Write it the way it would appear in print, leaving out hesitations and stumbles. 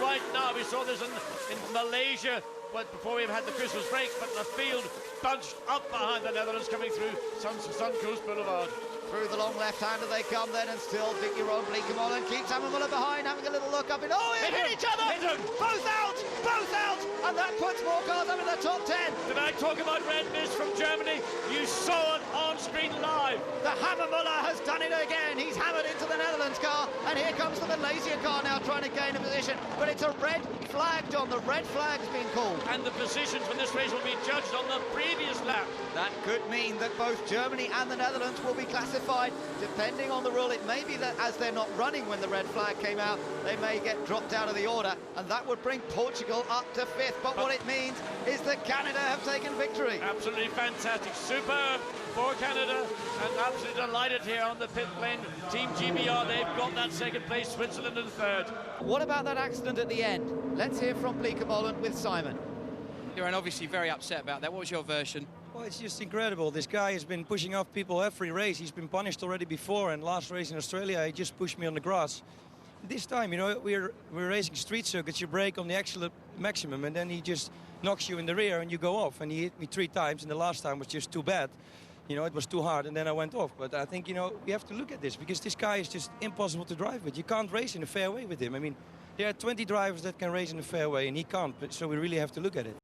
right now. We saw this in Malaysia, but before we had the Christmas break, but the field bunched up behind the Netherlands coming through Suncoast Boulevard. Through the long left-hander they come then, and still Jeroen Bleekemolen keeps Ammermuller behind, having a little look up in. Oh, they hit each other! Both out! Both out! And that puts more cars up in the top 10. Did I talk about red mist from Germany? You saw it on screen live. The Ammermuller has done it again. He's hammered into the Netherlands car, and here comes the Malaysia car now trying to gain a position. But it's a red flag, John. The red flag's been called. And the positions for this race will be judged on the previous lap. That could mean that both Germany and the Netherlands will be classified depending on the rule. It may be that as they're not running when the red flag came out, they may get dropped out of the order, and that would bring Portugal up to 5th. But what it means is that Canada have taken victory. Absolutely fantastic. Superb for Canada, and absolutely delighted here on the pit lane. Team GBR, they've got that second place, Switzerland in third. What about that accident at the end? Let's hear from Bleekemolen with Simon. Jeroen, obviously very upset about that. What was your version? Well, it's just incredible. This guy has been pushing off people every race. He's been punished already before, and last race in Australia, he just pushed me on the grass. This time, you know, we're racing street circuits. You brake on the absolute maximum, and then he just knocks you in the rear, and you go off. And he hit me 3 times, and the last time was just too bad. You know, it was too hard, and then I went off. But I think, you know, we have to look at this, because this guy is just impossible to drive with. You can't race in a fair way with him. I mean, there are 20 drivers that can race in a fair way, and he can't. So we really have to look at it.